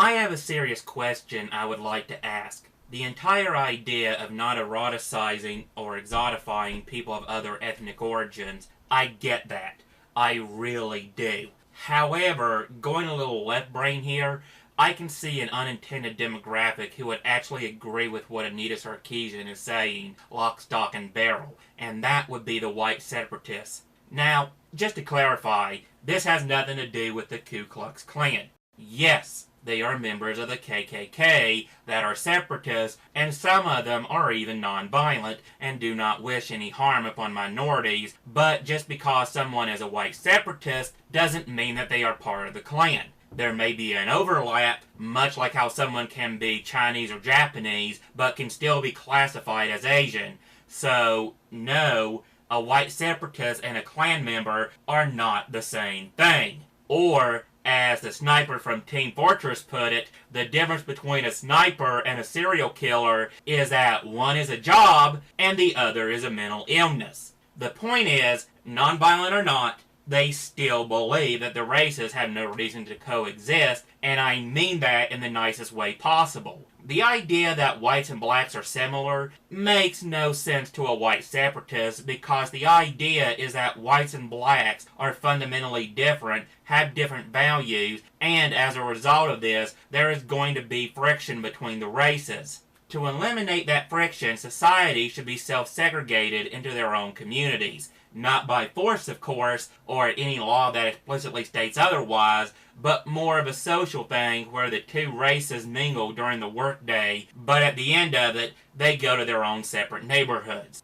I have a serious question I would like to ask. The entire idea of not eroticizing or exotifying people of other ethnic origins, I get that. I really do. However, going a little left brain here, I can see an unintended demographic who would actually agree with what Anita Sarkeesian is saying, lock, stock, and barrel, and that would be the white separatists. Now, just to clarify, this has nothing to do with the Ku Klux Klan. Yes, they are members of the KKK that are separatists, and some of them are even non-violent and do not wish any harm upon minorities, but just because someone is a white separatist doesn't mean that they are part of the Klan. There may be an overlap, much like how someone can be Chinese or Japanese, but can still be classified as Asian. So, no, a white separatist and a Klan member are not the same thing. Or, as the sniper from Team Fortress put it, the difference between a sniper and a serial killer is that one is a job and the other is a mental illness. The point is, nonviolent or not, they still believe that the races have no reason to coexist, and I mean that in the nicest way possible. The idea that whites and blacks are similar makes no sense to a white separatist because the idea is that whites and blacks are fundamentally different, have different values, and as a result of this, there is going to be friction between the races. To eliminate that friction, society should be self-segregated into their own communities. Not by force, of course, or any law that explicitly states otherwise, but more of a social thing where the two races mingle during the workday, but at the end of it, they go to their own separate neighborhoods.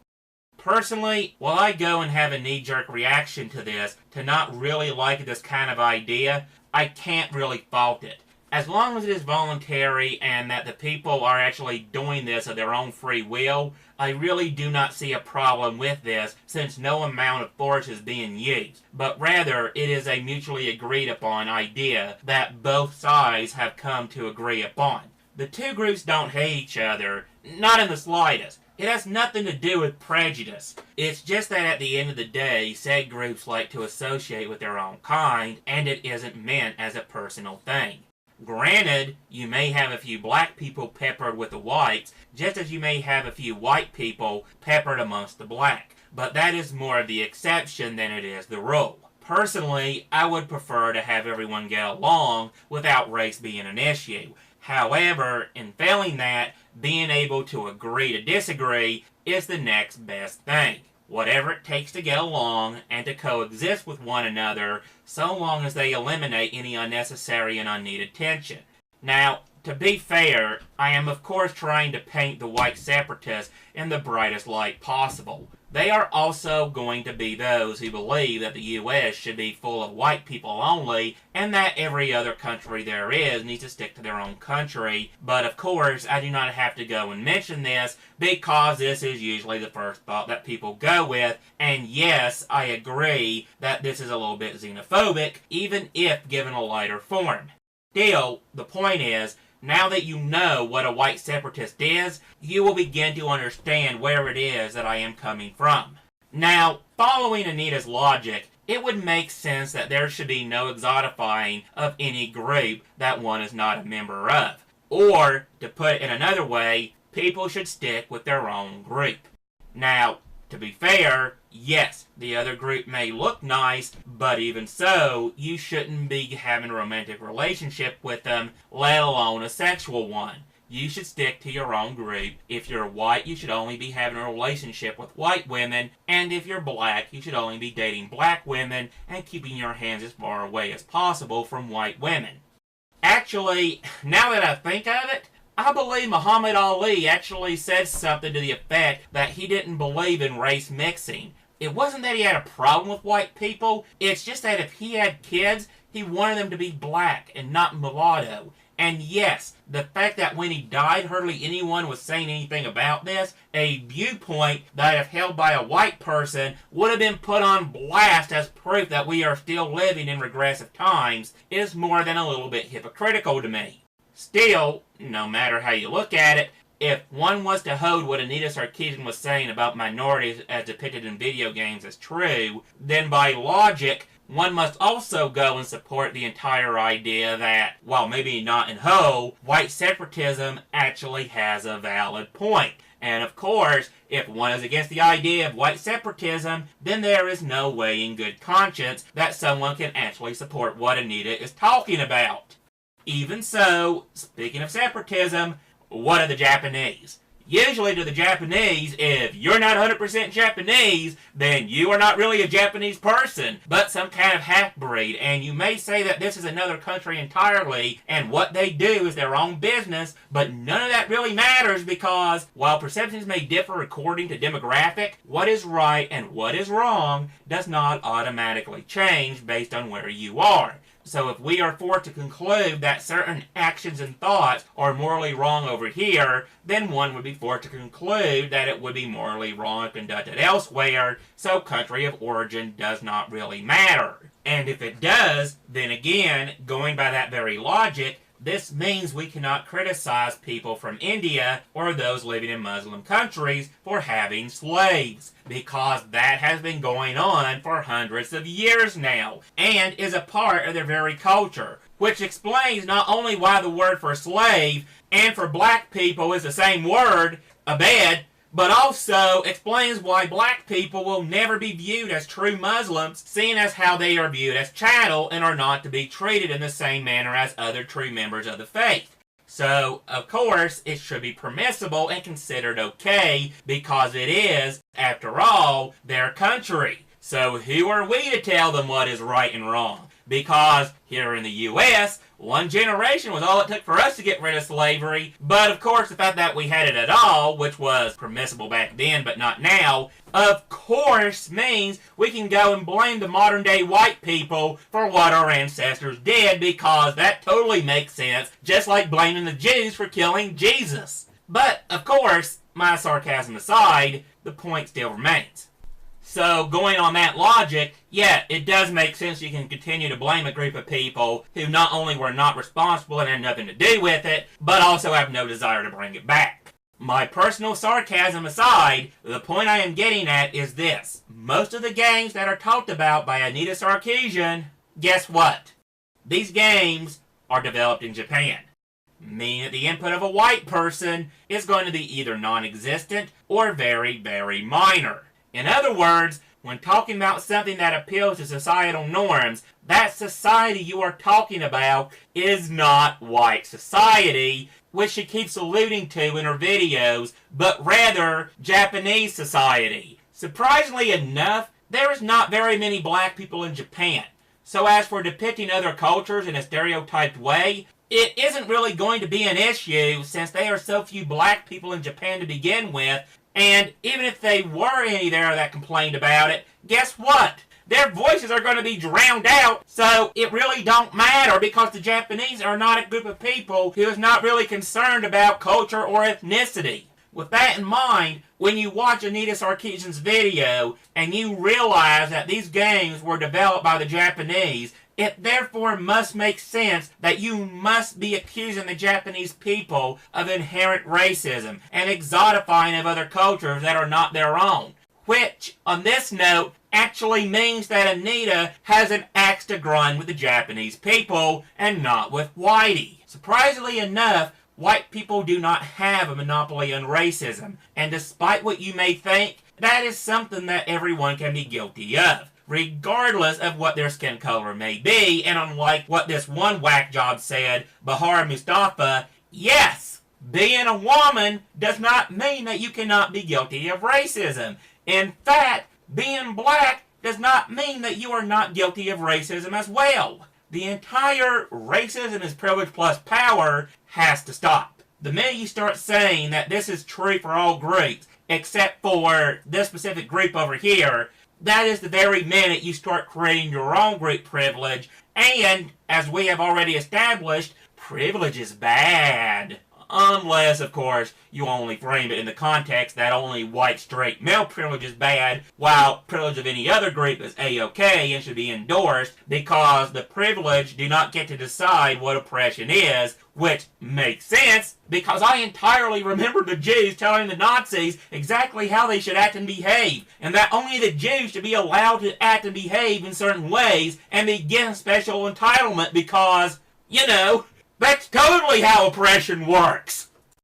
Personally, while I go and have a knee-jerk reaction to this, to not really like this kind of idea, I can't really fault it. As long as it is voluntary and that the people are actually doing this of their own free will, I really do not see a problem with this since no amount of force is being used, but rather it is a mutually agreed upon idea that both sides have come to agree upon. The two groups don't hate each other, not in the slightest. It has nothing to do with prejudice. It's just that at the end of the day, said groups like to associate with their own kind, and it isn't meant as a personal thing. Granted, you may have a few black people peppered with the whites, just as you may have a few white people peppered amongst the black, but that is more of the exception than it is the rule. Personally, I would prefer to have everyone get along without race being an issue. However, in failing that, being able to agree to disagree is the next best thing. Whatever it takes to get along and to coexist with one another, so long as they eliminate any unnecessary and unneeded tension. Now, to be fair, I am of course trying to paint the white separatists in the brightest light possible. They are also going to be those who believe that the U.S. should be full of white people only, and that every other country there is needs to stick to their own country. But of course, I do not have to go and mention this, because this is usually the first thought that people go with, and yes, I agree that this is a little bit xenophobic, even if given a lighter form. Still, the point is, now that you know what a white separatist is, you will begin to understand where it is that I am coming from. Now, following Anita's logic, it would make sense that there should be no exotifying of any group that one is not a member of. Or, to put it in another way, people should stick with their own group. Now, to be fair, yes, the other group may look nice, but even so, you shouldn't be having a romantic relationship with them, let alone a sexual one. You should stick to your own group. If you're white, you should only be having a relationship with white women, and if you're black, you should only be dating black women and keeping your hands as far away as possible from white women. Actually, now that I think of it, I believe Muhammad Ali actually said something to the effect that he didn't believe in race mixing. It wasn't that he had a problem with white people, it's just that if he had kids, he wanted them to be black and not mulatto. And yes, the fact that when he died hardly anyone was saying anything about this, a viewpoint that if held by a white person would have been put on blast as proof that we are still living in regressive times, is more than a little bit hypocritical to me. Still, no matter how you look at it, if one was to hold what Anita Sarkeesian was saying about minorities as depicted in video games as true, then by logic, one must also go and support the entire idea that, while maybe not in whole, white separatism actually has a valid point. And of course, if one is against the idea of white separatism, then there is no way in good conscience that someone can actually support what Anita is talking about. Even so, speaking of separatism, what are the Japanese? Usually to the Japanese, if you're not 100% Japanese, then you are not really a Japanese person, but some kind of half-breed, and you may say that this is another country entirely, and what they do is their own business, but none of that really matters because, while perceptions may differ according to demographic, what is right and what is wrong does not automatically change based on where you are. So if we are forced to conclude that certain actions and thoughts are morally wrong over here, then one would be forced to conclude that it would be morally wrong if conducted elsewhere, so country of origin does not really matter. And if it does, then again, going by that very logic, this means we cannot criticize people from India or those living in Muslim countries for having slaves, because that has been going on for hundreds of years now, and is a part of their very culture, which explains not only why the word for slave and for black people is the same word, abed, but also explains why black people will never be viewed as true Muslims, seeing as how they are viewed as chattel and are not to be treated in the same manner as other true members of the faith. So, of course, it should be permissible and considered okay, because it is, after all, their country. So who are we to tell them what is right and wrong? Because here in the U.S., one generation was all it took for us to get rid of slavery, but of course the fact that we had it at all, which was permissible back then but not now, of course means we can go and blame the modern day white people for what our ancestors did, because that totally makes sense, just like blaming the Jews for killing Jesus. But, of course, my sarcasm aside, the point still remains. So, going on that logic, yeah, it does make sense you can continue to blame a group of people who not only were not responsible and had nothing to do with it, but also have no desire to bring it back. My personal sarcasm aside, the point I am getting at is this. Most of the games that are talked about by Anita Sarkeesian, guess what? These games are developed in Japan, meaning that the input of a white person is going to be either non-existent or very, very minor. In other words, when talking about something that appeals to societal norms, that society you are talking about is not white society, which she keeps alluding to in her videos, but rather Japanese society. Surprisingly enough, there is not very many black people in Japan. So as for depicting other cultures in a stereotyped way, it isn't really going to be an issue since there are so few black people in Japan to begin with. And even if they were any there that complained about it, guess what? Their voices are going to be drowned out, so it really don't matter because the Japanese are not a group of people who is not really concerned about culture or ethnicity. With that in mind, when you watch Anita Sarkeesian's video and you realize that these games were developed by the Japanese, it therefore must make sense that you must be accusing the Japanese people of inherent racism and exotifying of other cultures that are not their own. Which, on this note, actually means that Anita has an axe to grind with the Japanese people and not with Whitey. Surprisingly enough, white people do not have a monopoly on racism, and despite what you may think, that is something that everyone can be guilty of, regardless of what their skin color may be. And unlike what this one whack job said, Bahar Mustafa, yes, being a woman does not mean that you cannot be guilty of racism. In fact, being black does not mean that you are not guilty of racism as well. The entire racism is privilege plus power has to stop. The minute you start saying that this is true for all groups, except for this specific group over here, that is the very minute you start creating your own group privilege, and, as we have already established, privilege is bad. Unless, of course, you only frame it in the context that only white straight male privilege is bad, while privilege of any other group is A-okay and should be endorsed, because the privileged do not get to decide what oppression is. Which makes sense, because I entirely remember the Jews telling the Nazis exactly how they should act and behave, and that only the Jews should be allowed to act and behave in certain ways, and be given special entitlement because, that's totally how oppression works.